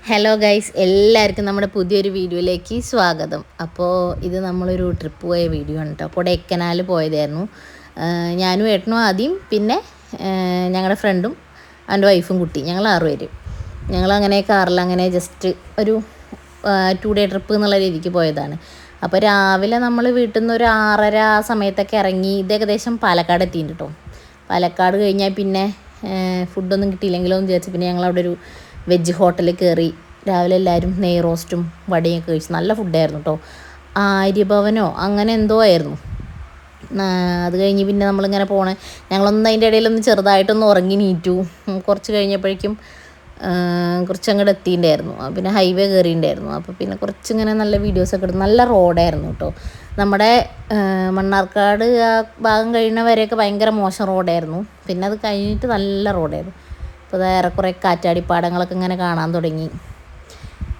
Hello guys, എല്ലാവർക്കും നമ്മുടെ പുതിയൊരു വീഡിയോയിലേക്ക് സ്വാഗതം. അപ്പോൾ ഇത് നമ്മളൊരു ട്രിപ്പ് പോയ വീഡിയോ ആണ് കേട്ടോ. കൊടൈക്കനാൽ പോയതായിരുന്നു. ഞാനും ഏട്ടനും ആദ്യം, പിന്നെ ഞങ്ങളുടെ ഫ്രണ്ടും അവൻ്റെ വൈഫും കുട്ടി, ഞങ്ങൾ 6 പേര്. ഞങ്ങളങ്ങനെ കാറിലങ്ങനെ ജസ്റ്റ് ഒരു 2 ഡേ ട്രിപ്പ് എന്നുള്ള രീതിക്ക് പോയതാണ്. അപ്പോൾ രാവിലെ നമ്മൾ വീട്ടിൽ നിന്ന് ഒരു 6:30 ആ സമയത്തൊക്കെ ഇറങ്ങി. ഇത് ഏകദേശം പാലക്കാട് എത്തിയിട്ടുണ്ട് കേട്ടോ. പാലക്കാട് കഴിഞ്ഞാൽ പിന്നെ ഫുഡൊന്നും കിട്ടിയില്ലെങ്കിലോ എന്ന് വിചാരിച്ച് പിന്നെ ഞങ്ങളവിടെ ഒരു വെജ് ഹോട്ടലിൽ കയറി. രാവിലെ എല്ലാവരും നെയ് റോസ്റ്റും വടയൊക്കെ കഴിച്ചു. നല്ല ഫുഡായിരുന്നു കേട്ടോ. ആര്യഭവനോ അങ്ങനെ എന്തോ ആയിരുന്നു. അത് കഴിഞ്ഞ് പിന്നെ നമ്മളിങ്ങനെ പോണേ, ഞങ്ങളൊന്നും അതിൻ്റെ ഇടയിലൊന്ന് ചെറുതായിട്ടൊന്ന് ഉറങ്ങി നീറ്റു. കുറച്ച് കഴിഞ്ഞപ്പോഴേക്കും കുറച്ചങ്ങോട്ട് എത്തിയിട്ടുണ്ടായിരുന്നു. പിന്നെ ഹൈവേ കയറിയിട്ടുണ്ടായിരുന്നു. അപ്പോൾ പിന്നെ കുറച്ചിങ്ങനെ നല്ല വീഡിയോസൊക്കെ എടുത്തു. നല്ല റോഡായിരുന്നു കേട്ടോ. നമ്മുടെ മണ്ണാർക്കാട് ആ ഭാഗം കഴിയുന്ന വരെയൊക്കെ ഭയങ്കര മോശം റോഡായിരുന്നു. പിന്നെ അത് കഴിഞ്ഞിട്ട് നല്ല റോഡായിരുന്നു. അപ്പോൾ അത് ഏറെക്കുറെ കാറ്റാടിപ്പാടങ്ങളൊക്കെ ഇങ്ങനെ കാണാൻ തുടങ്ങി.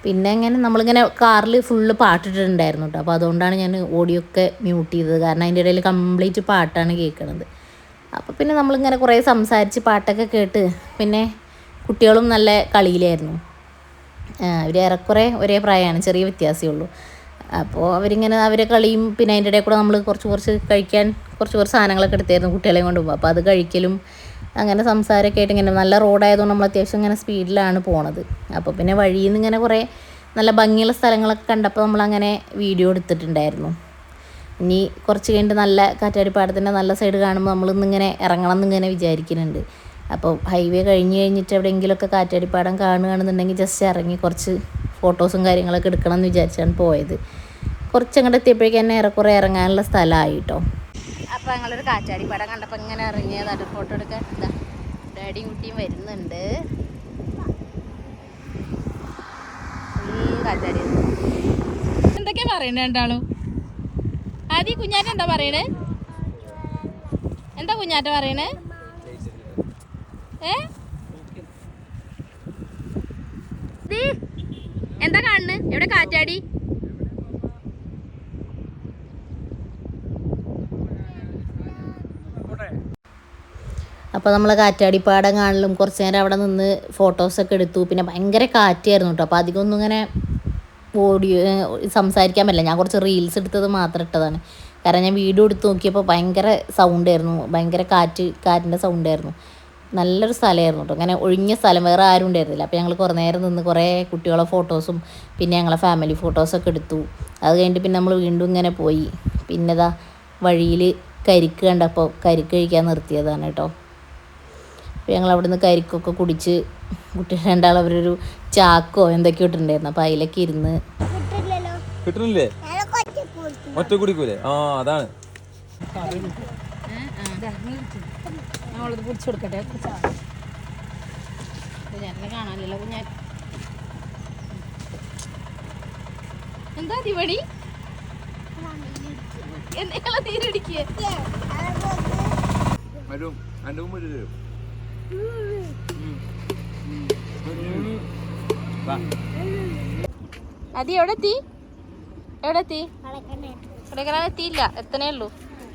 പിന്നെ ഇങ്ങനെ നമ്മളിങ്ങനെ കാറിൽ ഫുള്ള് പാട്ടിട്ടുണ്ടായിരുന്നു കേട്ടോ. അപ്പോൾ അതുകൊണ്ടാണ് ഞാൻ ഓഡിയോ ഒക്കെ മ്യൂട്ട് ചെയ്തത്. കാരണം അതിൻ്റെ ഇടയിൽ കംപ്ലീറ്റ് പാട്ടാണ് കേൾക്കുന്നത്. അപ്പോൾ പിന്നെ നമ്മളിങ്ങനെ കുറേ സംസാരിച്ച് പാട്ടൊക്കെ കേട്ട് പിന്നെ കുട്ടികളും നല്ല കളിയിലായിരുന്നു. അവർ ഏറെക്കുറെ ഒരേ പ്രായമാണ്, ചെറിയ വ്യത്യാസമേ ഉള്ളൂ. അപ്പോൾ അവരിങ്ങനെ അവരെ കളിയും പിന്നെ അതിൻ്റെ ഇടയിൽ കൂടെ നമ്മൾ കുറച്ച് കഴിക്കാൻ കുറച്ച് സാധനങ്ങളൊക്കെ എടുത്തായിരുന്നു കുട്ടികളെയും കൊണ്ടുപോകും. അപ്പോൾ അത് കഴിക്കലും അങ്ങനെ സംസാരമൊക്കെ ആയിട്ട് ഇങ്ങനെ നല്ല റോഡായതുകൊണ്ട് നമ്മൾ അത്യാവശ്യം ഇങ്ങനെ സ്പീഡിലാണ് പോണത്. അപ്പോൾ പിന്നെ വഴിയിൽ നിന്ന് ഇങ്ങനെ കുറേ നല്ല ഭംഗിയുള്ള സ്ഥലങ്ങളൊക്കെ കണ്ടപ്പോൾ നമ്മളങ്ങനെ വീഡിയോ എടുത്തിട്ടുണ്ടായിരുന്നു. ഇനി കുറച്ച് കഴിഞ്ഞിട്ട് നല്ല കാറ്റാടിപ്പാടത്തിൻ്റെ നല്ല സൈഡ് കാണുമ്പോൾ നമ്മളിന്നിങ്ങനെ ഇറങ്ങണം എന്നിങ്ങനെ വിചാരിക്കുന്നുണ്ട്. അപ്പോൾ ഹൈവേ കഴിഞ്ഞിട്ട് എവിടെയെങ്കിലുമൊക്കെ കാറ്റാടിപ്പാടം കാണുകയാണെന്നുണ്ടെങ്കിൽ ജസ്റ്റ് ഇറങ്ങി കുറച്ച് ഫോട്ടോസും കാര്യങ്ങളൊക്കെ എടുക്കണം എന്ന് വിചാരിച്ചാണ് പോയത്. കുറച്ചങ്ങോട്ട് എത്തിയപ്പോഴേക്കും തന്നെ ഏറെക്കുറെ ഇറങ്ങാനുള്ള സ്ഥലമായി കേട്ടോ. അപ്പോൾ ഞങ്ങളൊരു കാറ്റാടിപ്പാടം കണ്ടപ്പോൾ ഇങ്ങനെ ഇറങ്ങിയതാണ് ഫോട്ടോ എടുക്കാൻ. ഡാഡിയും കുട്ടിയും വരുന്നുണ്ട്. കാറ്റാടി എന്തൊക്കെയാ പറയണേ രണ്ടാളും? ആദ്യം കുഞ്ഞാറ്റ എന്താ പറയണേ? എന്താ കുഞ്ഞാറ്റ പറയണേ? എന്താ കാണുന്നു? എവിടെ കാറ്റാടി? അപ്പോൾ നമ്മൾ കാറ്റാടിപ്പാടം കാണലും കുറച്ച് നേരം അവിടെ നിന്ന് ഫോട്ടോസൊക്കെ എടുത്തു. പിന്നെ ഭയങ്കര കാറ്റായിരുന്നു കേട്ടോ. അപ്പോൾ അധികം ഒന്നും ഇങ്ങനെ ഓഡിയോ സംസാരിക്കാൻ പറ്റില്ല. ഞാൻ കുറച്ച് റീൽസ് എടുത്തത് മാത്രം ഇട്ടതാണ്. കാരണം ഞാൻ വീഡിയോ എടുത്ത് നോക്കിയപ്പോൾ ഭയങ്കര സൗണ്ടായിരുന്നു, ഭയങ്കര കാറ്റിൻ്റെ സൗണ്ടായിരുന്നു. നല്ലൊരു സ്ഥലമായിരുന്നു കേട്ടോ. അങ്ങനെ ഒഴിഞ്ഞ സ്ഥലം, വേറെ ആരും ഉണ്ടായിരുന്നില്ല. അപ്പോൾ ഞങ്ങൾ കുറേ നേരം നിന്ന് കുറേ കുട്ടികളെ ഫോട്ടോസും പിന്നെ ഞങ്ങളെ ഫാമിലി ഫോട്ടോസൊക്കെ എടുത്തു. അത് കഴിഞ്ഞിട്ട് പിന്നെ നമ്മൾ വീണ്ടും ഇങ്ങനെ പോയി. പിന്നെ ഇതാ വഴിയിൽ കരിക്ക് കണ്ടപ്പോൾ കരിക്ക് കഴിക്കാൻ നിർത്തിയതാണ് കേട്ടോ. അപ്പോൾ ഞങ്ങൾ അവിടെ നിന്ന് കരിക്കൊക്കെ കുടിച്ച് കുട്ടികൾ രണ്ടാളും അവരൊരു ചാക്കോ എന്തൊക്കെയോ ഇട്ടിട്ടുണ്ടായിരുന്നു. അപ്പോൾ അതിലൊക്കെ ഇരുന്ന് കിട്ടണില്ലേ? ഒറ്റ കുടിക്കൂലേ? ആ അതാണ്. പിടിച്ചു കൊടുക്കട്ടെ. കാണാനല്ലോ കുഞ്ഞാൻ. എന്താ തീവടി? എന്തെങ്കിലും തീരടിക്കേ? അതി എവിടെ എത്തി? കൊടൈക്കനാൽ എത്തിയില്ല, എത്തണേ ഉള്ളൂ.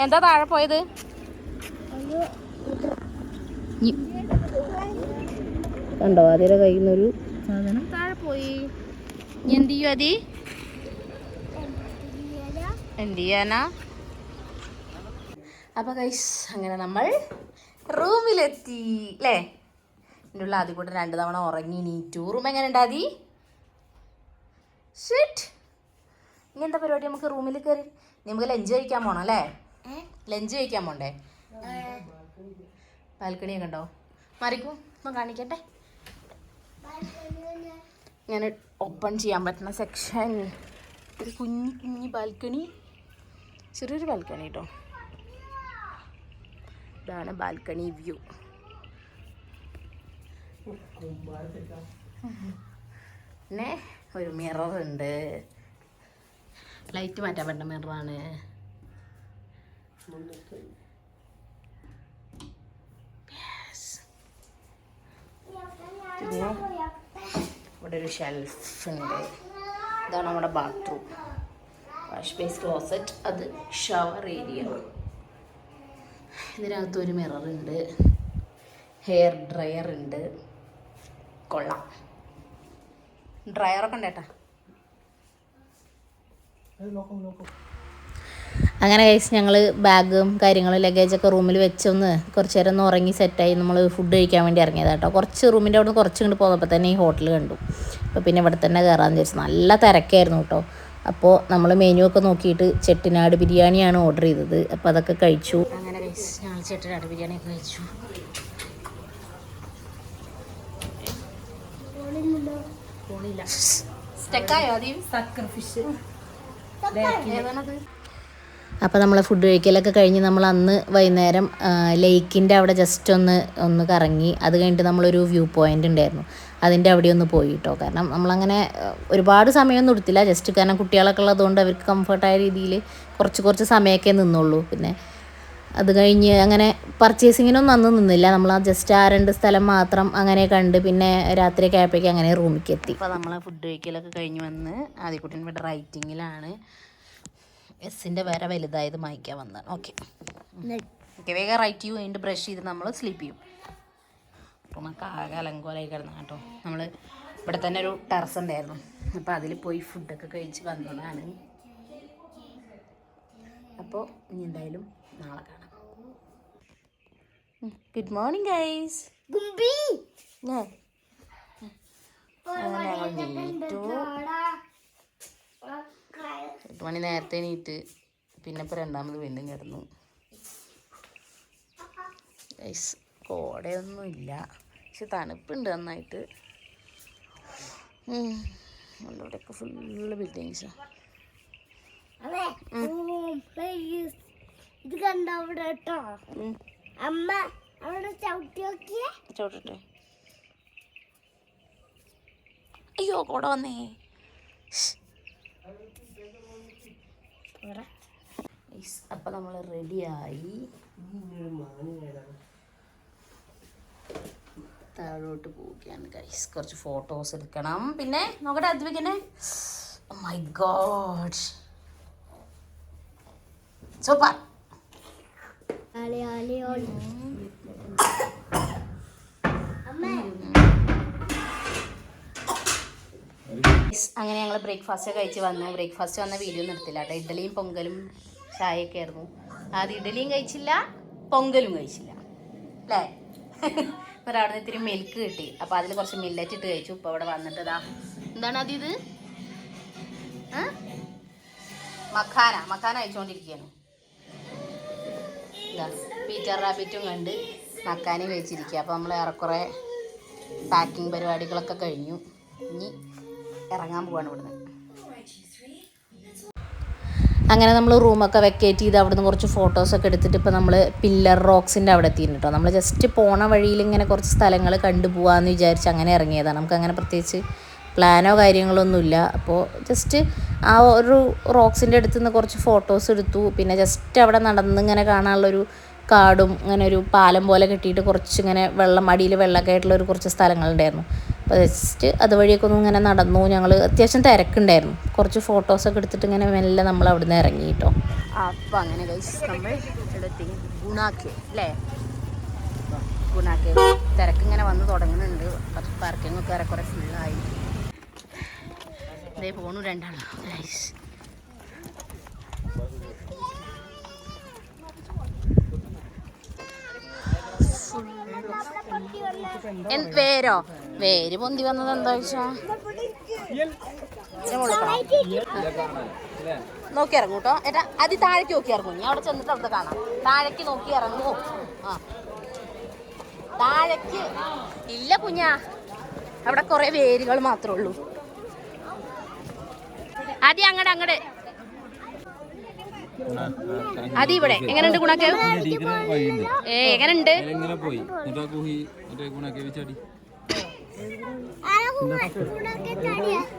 എന്താ താഴെ പോയത്? കണ്ടോ അതിൻ്റെ കയ്യിൽ നിന്നൊരു സാധനം താഴെ പോയി. എന്ത് ചെയ്യും അതി? എന്ത് ചെയ്യാനാ? അപ്പോൾ ഗൈസ് അങ്ങനെ നമ്മൾ റൂമിലെത്തി അല്ലേ. എൻ്റെ ഉള്ള ആദ്യം കൂടെ 2 തവണ ഉറങ്ങി നീറ്റു. റൂം എങ്ങനെ ഉണ്ടാതി? ഷിറ്റ്. ഇനി എന്താ പരിപാടി? നമുക്ക് റൂമിൽ കയറി നമുക്ക് ലഞ്ച് കഴിക്കാൻ പോകണം അല്ലേ? ലഞ്ച് കഴിക്കാൻ പോണ്ടേ? ബാൽക്കണിയൊക്കെ ഉണ്ടോ? മാറിക്കും ഒന്ന് കാണിക്കട്ടെ. ഇങ്ങനെ ഓപ്പൺ ചെയ്യാൻ പറ്റുന്ന സെക്ഷൻ, ഒരു കുഞ്ഞി ബാൽക്കണി, ചെറിയൊരു ബാൽക്കണി കേട്ടോ. ഇതാണ് ബാൽക്കണി വ്യൂ. പിന്നെ ഒരു മിററുണ്ട്, ലൈറ്റ് മാറ്റാൻ പറ്റുന്ന മിററാണ്. പിന്നെ ഇവിടെ ഒരു ഷെൽഫ് ഉണ്ട്. ഇതാണ് നമ്മുടെ ബാത്റൂം, വാഷ് ബേസ്, ക്ലോസറ്റ്, അത് ഷവർ ഏരിയ. ഇതിനകത്തൊരു മിററുണ്ട്, ഹെയർ ഡ്രയർ ഉണ്ട്. കൊള്ളാം. ഡ്രയറൊക്കെ ഉണ്ടേട്ടാ. അങ്ങനെ കഴിച്ച് ഞങ്ങൾ ബാഗും കാര്യങ്ങളും ലഗേജൊക്കെ റൂമിൽ വെച്ചൊന്ന് കുറച്ച് നേരം ഒന്ന് ഉറങ്ങി സെറ്റായി നമ്മൾ ഫുഡ് കഴിക്കാൻ വേണ്ടി ഇറങ്ങിയതാണ് കേട്ടോ. കുറച്ച് റൂമിൻ്റെ അവിടെ നിന്ന് കുറച്ച് ഇങ്ങോട്ട് പോകുമ്പോൾ തന്നെ ഈ ഹോട്ടൽ കണ്ടു. അപ്പോൾ പിന്നെ ഇവിടെ തന്നെ കയറാമെന്ന് വിചാരിച്ചു. നല്ല തിരക്കായിരുന്നു കേട്ടോ. അപ്പോൾ നമ്മൾ മെനു ഒക്കെ നോക്കിയിട്ട് ചെട്ടിനാട് ബിരിയാണിയാണ് ഓർഡർ ചെയ്തത്. അപ്പോൾ അതൊക്കെ കഴിച്ചു. അങ്ങനെ കഴിച്ച് ഞങ്ങൾ ചെട്ടിനാട് ബിരിയാണി ഒക്കെ കഴിച്ചു. സ്റ്റക്കായോ ആദ്യം? സാക്രിഫിഷ് ഏതാണത്? അപ്പോൾ നമ്മൾ ഫുഡ് കഴിക്കലൊക്കെ കഴിഞ്ഞ് നമ്മൾ അന്ന് വൈകുന്നേരം ലേക്കിൻ്റെ അവിടെ ജസ്റ്റ് ഒന്ന് കറങ്ങി. അത് കഴിഞ്ഞിട്ട് നമ്മളൊരു വ്യൂ പോയിൻ്റ് ഉണ്ടായിരുന്നു, അതിൻ്റെ അവിടെ ഒന്ന് പോയി കേട്ടോ. കാരണം നമ്മളങ്ങനെ ഒരുപാട് സമയമൊന്നും എടുത്തില്ല, ജസ്റ്റ് കാരണം കുട്ടികളൊക്കെ ഉള്ളതുകൊണ്ട് അവർക്ക് കംഫർട്ടായ രീതിയിൽ കുറച്ച് സമയമൊക്കെ നിന്നുള്ളൂ. പിന്നെ അത് കഴിഞ്ഞ് അങ്ങനെ പർച്ചേസിങ്ങിനൊന്നും അന്ന് നിന്നില്ല. നമ്മൾ ആ ജസ്റ്റ് ആ 2 സ്ഥലം മാത്രം അങ്ങനെ കണ്ട് പിന്നെ രാത്രിയൊക്കെ ആയപ്പോഴേക്കും അങ്ങനെ റൂമിലേക്ക് എത്തി. അപ്പോൾ നമ്മൾ ഫുഡ് കഴിക്കലൊക്കെ കഴിഞ്ഞ് വന്ന് ആദ്യക്കുട്ടൻ ഇവിടെ റൈറ്റിങ്ങിലാണ്. എസ്സിൻ്റെ വേറെ വലുതായത് മായ്ക്കാൻ വന്നതാണ്. ഓക്കെ വേഗം റൈറ്റ് ചെയ്യും, കഴിഞ്ഞിട്ട് ബ്രഷ് ചെയ്ത് നമ്മൾ സ്ലീപ്പ് ചെയ്യും. അപ്പോൾ നമുക്ക് ആകെ അലങ്കോലായി കിടന്നു കേട്ടോ. നമ്മൾ ഇവിടെ തന്നെ ഒരു ടെറസ് ഉണ്ടായിരുന്നു, അപ്പോൾ അതിൽ പോയി ഫുഡൊക്കെ കഴിച്ച് വന്നതാണ്. അപ്പോൾ ഇനി എന്തായാലും നാളെ കാണാം. Good morning guys. ഞങ്ങൾ നീറ്റു 8 മണി നേരത്തെ നീറ്റ്, പിന്നെ ഇപ്പോൾ രണ്ടാമത് വീണ്ടും കിടന്നു. ഗൈസ് കോടയൊന്നും ഇല്ല, പക്ഷെ തണുപ്പുണ്ട് നന്നായിട്ട്. ഇവിടെയൊക്കെ ഫുള്ള് ബിൽഡിങ്സാണ്. ഇത് കണ്ടോ അവിടെ കേട്ടോ അമ്മ അവിടെ ചോട്ടെ. അയ്യോ കോട വന്നേ. അപ്പം നമ്മൾ റെഡിയായി താഴോട്ട് പോവുകയാണ് ഗൈസ്. കുറച്ച് ഫോട്ടോസ് എടുക്കണം. പിന്നെ നോക്കട്ടെ അദ്വികനെ. Oh my god super. അങ്ങനെ ഞങ്ങൾ ബ്രേക്ക്ഫാസ്റ്റ് കഴിച്ച് വന്നു. ബ്രേക്ക്ഫാസ്റ്റ് വന്ന വീഡിയോ ഒന്നും എടുത്തില്ല കേട്ടോ. ഇഡ്ഡലിയും പൊങ്കലും ചായയൊക്കെ ആയിരുന്നു. ആദ്യം ഇഡ്ഡലിയും കഴിച്ചില്ല, പൊങ്കലും കഴിച്ചില്ല അല്ലേ. എന്നിട്ട് അവിടെ നിന്ന് ഇത്തിരി മിൽക്ക് കിട്ടി, അപ്പോൾ അതിൽ കുറച്ച് മില്ലറ്റ് ഇട്ട് കഴിച്ചു. ഇപ്പോൾ അവിടെ വന്നിട്ട് ഇതാ എന്താണ് അതിത് മഖാന അയച്ചുകൊണ്ടിരിക്കുകയാണ്. ഇതാ പീറ്റർ റാബിറ്റും കണ്ട് മക്കാനും കഴിച്ചിരിക്കുക. അപ്പോൾ നമ്മൾ ഏറെക്കുറെ പാക്കിംഗ് പരിപാടികളൊക്കെ കഴിഞ്ഞു. ഇനി ഇറങ്ങാൻ പോവാണ് ഇവിടുന്ന്. അങ്ങനെ നമ്മൾ റൂമൊക്കെ വെക്കേറ്റ് ചെയ്ത് അവിടുന്ന് കുറച്ച് ഫോട്ടോസൊക്കെ എടുത്തിട്ട് ഇപ്പോൾ നമ്മൾ പില്ലർ റോക്സിൻ്റെ അവിടെ എത്തിയിരുന്നു കേട്ടോ. നമ്മൾ ജസ്റ്റ് പോണ വഴിയിൽ ഇങ്ങനെ കുറച്ച് സ്ഥലങ്ങൾ കണ്ടു പോകാമെന്ന് വിചാരിച്ച് അങ്ങനെ ഇറങ്ങിയതാണ്. നമുക്കങ്ങനെ പ്രത്യേകിച്ച് പ്ലാനോ കാര്യങ്ങളൊന്നുമില്ല. അപ്പോൾ ജസ്റ്റ് ആ ഒരു റോക്സിൻ്റെ അടുത്ത് നിന്ന് കുറച്ച് ഫോട്ടോസ് എടുത്തു. പിന്നെ ജസ്റ്റ് അവിടെ നടന്നിങ്ങനെ കാണാനുള്ളൊരു കാടും ഇങ്ങനെ ഒരു പാലം പോലെ കെട്ടിയിട്ട് കുറച്ച് ഇങ്ങനെ അടിയിൽ വെള്ളമൊക്കെ ആയിട്ടുള്ളൊരു കുറച്ച് സ്ഥലങ്ങളുണ്ടായിരുന്നു. അപ്പോൾ ജസ്റ്റ് അതുവഴിയൊക്കെ ഒന്നും ഇങ്ങനെ നടന്നു. ഞങ്ങൾ അത്യാവശ്യം തിരക്കുണ്ടായിരുന്നു. കുറച്ച് ഫോട്ടോസൊക്കെ എടുത്തിട്ട് ഇങ്ങനെ മെല്ലെ നമ്മൾ അവിടെ നിന്ന് ഇറങ്ങി കേട്ടോ. അപ്പോൾ അങ്ങനെ നമ്മൾ എടുത്തി ഗുണാക്കേ അല്ലേ. ഗുണാക്കേ തിരക്കിങ്ങനെ വന്ന് തുടങ്ങുന്നുണ്ട്. പാർക്കിങ്ങൊക്കെ ഏറെക്കുറെ ഫുള്ളായി. ഇതേ പോണു രണ്ടാളോ. വേര് പൊന്തി വന്നത് എന്താ വെച്ചാ നോക്കി ഇറങ്ങൂ കേട്ടോ. ഏട്ടാ അത് താഴേക്ക് നോക്കി ഇറങ്ങൂ. ഞാൻ അവിടെ ചെന്നിട്ട് അവിടുത്തെ കാണാം. താഴേക്ക് നോക്കി ഇറങ്ങൂ. ആ താഴേക്ക് ഇല്ല കുഞ്ഞാ, അവിടെ കുറെ വേരുകൾ മാത്രമേ ഉള്ളൂ. ആദ്യം അങ്ങട് ആദ്യം ഇവിടെ എങ്ങനെയുണ്ട് ഗുണാക്കേ? എങ്ങനെയുണ്ട്?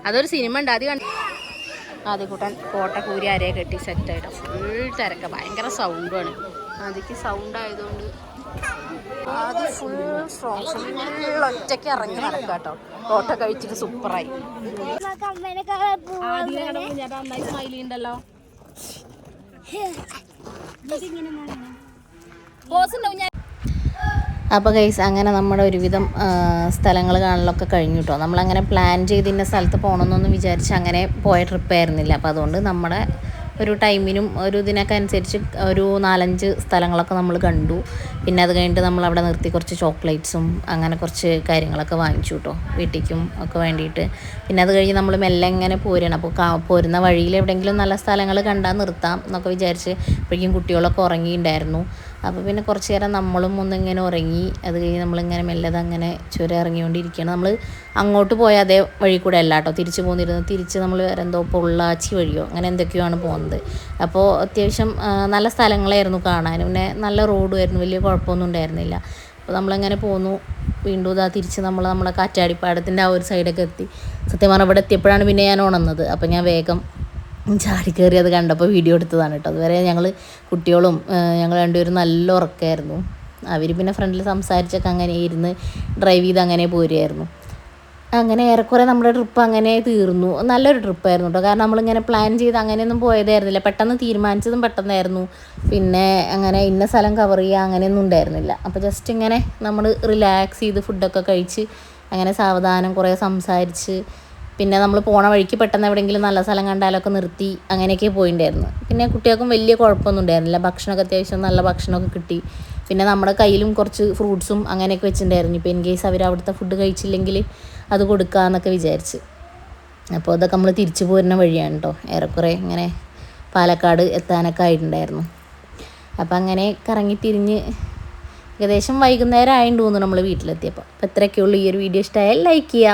അതൊരു സിനിമ ഉണ്ട്, അത് കണ്ടു. ആദ്യ കൂട്ടാൻ കോട്ടക്കൂരി അരയെ കെട്ടി സെറ്റായിട്ട് ഫുൾ തിരക്ക. ഭയങ്കര സൗണ്ടുമാണ്. അതിക്ക് സൗണ്ട് ആയതുകൊണ്ട് അത് ഫുൾ ഒറ്റയ്ക്ക് ഇറങ്ങി നടക്കുക കേട്ടോ. കോട്ട കഴിച്ചിട്ട് സൂപ്പറായി. നന്നായി സ്മൈലി ഉണ്ടല്ലോ. അപ്പോൾ ഗൈസ് അങ്ങനെ നമ്മുടെ ഒരുവിധം സ്ഥലങ്ങൾ കാണലൊക്കെ കഴിഞ്ഞു കേട്ടോ. നമ്മളങ്ങനെ പ്ലാൻ ചെയ്ത് ഇന്ന സ്ഥലത്ത് പോകണമെന്നൊന്നും വിചാരിച്ച് അങ്ങനെ പോയ ട്രിപ്പായിരുന്നില്ല. അപ്പോൾ അതുകൊണ്ട് നമ്മുടെ ഒരു ടൈമിനും ഒരു ഇതിനൊക്കെ അനുസരിച്ച് ഒരു 4-5 സ്ഥലങ്ങളൊക്കെ നമ്മൾ കണ്ടു. പിന്നെ അത് കഴിഞ്ഞിട്ട് നമ്മളവിടെ നിർത്തി കുറച്ച് ചോക്ലേറ്റ്സും അങ്ങനെ കുറച്ച് കാര്യങ്ങളൊക്കെ വാങ്ങിച്ചു കേട്ടോ, വീട്ടിലേക്കും ഒക്കെ വേണ്ടിയിട്ട്. പിന്നെ അത് കഴിഞ്ഞ് നമ്മൾ മെല്ലെ ഇങ്ങനെ പോരുകയാണ്. അപ്പോൾ പോരുന്ന വഴിയിൽ എവിടെയെങ്കിലും നല്ല സ്ഥലങ്ങൾ കണ്ടാൽ നിർത്താം എന്നൊക്കെ വിചാരിച്ച് അപ്പോഴേക്കും കുട്ടികളൊക്കെ ഉറങ്ങിയിട്ടുണ്ടായിരുന്നു. അപ്പോൾ പിന്നെ കുറച്ച് നേരം നമ്മളും ഒന്നിങ്ങനെ ഉറങ്ങി. അത് കഴിഞ്ഞ് നമ്മളിങ്ങനെ മെല്ലത് അങ്ങനെ ചുരം ഇറങ്ങിക്കൊണ്ടിരിക്കുകയാണ്. നമ്മൾ അങ്ങോട്ട് പോയ അതേ വഴി കൂടെ അല്ല കേട്ടോ തിരിച്ച് പോന്നിരുന്നത്. തിരിച്ച് നമ്മൾ വേറെ എന്തോ പൊള്ളാച്ചി വഴിയോ അങ്ങനെ എന്തൊക്കെയാണ് പോകുന്നത്. അപ്പോൾ അത്യാവശ്യം നല്ല സ്ഥലങ്ങളായിരുന്നു കാണാൻ. പിന്നെ നല്ല റോഡുമായിരുന്നു, വലിയ കുഴപ്പമൊന്നും ഉണ്ടായിരുന്നില്ല. അപ്പോൾ നമ്മളങ്ങനെ പോന്നു. വീണ്ടും ഇതാ തിരിച്ച് നമ്മളെ കാറ്റാടിപ്പാടത്തിൻ്റെ ആ ഒരു സൈഡൊക്കെ എത്തി. സത്യം പറഞ്ഞാൽ ഇവിടെ എത്തിയപ്പോഴാണ് പിന്നെ ഞാൻ ഉണർന്നത്. അപ്പോൾ ഞാൻ വേഗം ചാടി കയറി അത് കണ്ടപ്പോൾ വീഡിയോ എടുത്തതാണ് കേട്ടോ. അതുവരെ ഞങ്ങൾ കുട്ടികളും ഞങ്ങൾ രണ്ടുപേരും നല്ല ഉറക്കമായിരുന്നു. അവർ പിന്നെ ഫ്രണ്ടിൽ സംസാരിച്ചൊക്കെ അങ്ങനെ ഇരുന്ന് ഡ്രൈവ് ചെയ്ത് അങ്ങനെ പോരുമായിരുന്നു. അങ്ങനെ ഏറെക്കുറെ നമ്മുടെ ട്രിപ്പ് അങ്ങനെ തീർന്നു. നല്ലൊരു ട്രിപ്പായിരുന്നു കേട്ടോ. കാരണം നമ്മളിങ്ങനെ പ്ലാൻ ചെയ്ത് അങ്ങനെയൊന്നും പോയതായിരുന്നില്ല, പെട്ടെന്ന് തീരുമാനിച്ചതും പെട്ടെന്നായിരുന്നു. പിന്നെ അങ്ങനെ ഇന്ന സ്ഥലം കവർ ചെയ്യുക അങ്ങനെയൊന്നും ഉണ്ടായിരുന്നില്ല. അപ്പോൾ ജസ്റ്റ് ഇങ്ങനെ നമ്മൾ റിലാക്സ് ചെയ്ത് ഫുഡൊക്കെ കഴിച്ച് അങ്ങനെ സാവധാനം കുറേ സംസാരിച്ച് പിന്നെ നമ്മൾ പോണ വഴിക്ക് പെട്ടെന്ന് എവിടെയെങ്കിലും നല്ല സ്ഥലം കണ്ടാലൊക്കെ നിർത്തി അങ്ങനെയൊക്കെ പോയിട്ടുണ്ടായിരുന്നു. പിന്നെ കുട്ടികൾക്കും വലിയ കുഴപ്പമൊന്നും ഉണ്ടായിരുന്നില്ല. ഭക്ഷണമൊക്കെ അത്യാവശ്യം നല്ല ഭക്ഷണമൊക്കെ കിട്ടി. പിന്നെ നമ്മുടെ കയ്യിലും കുറച്ച് ഫ്രൂട്ട്സും അങ്ങനെയൊക്കെ വെച്ചിട്ടുണ്ടായിരുന്നു. ഇപ്പോൾ ഇൻ കേസ് അവർ അവിടുത്തെ ഫുഡ് കഴിച്ചില്ലെങ്കിൽ അത് കൊടുക്കാമെന്നൊക്കെ വിചാരിച്ച്. അപ്പോൾ അതൊക്കെ നമ്മൾ തിരിച്ചു പോരുന്ന വഴിയാണ് കേട്ടോ. ഏറെക്കുറെ ഇങ്ങനെ പാലക്കാട് എത്താനൊക്കെ ആയിട്ടുണ്ടായിരുന്നു. അപ്പോൾ അങ്ങനെ കറങ്ങി തിരിഞ്ഞ് ഏകദേശം വൈകുന്നേരം ആയിട്ട് തോന്നുന്നു നമ്മൾ വീട്ടിലെത്തിയപ്പോൾ. അപ്പോൾ ഇത്രയൊക്കെയുള്ളൂ. ഈ ഒരു വീഡിയോ ഇഷ്ടമായാൽ ലൈക്ക് ചെയ്യുക.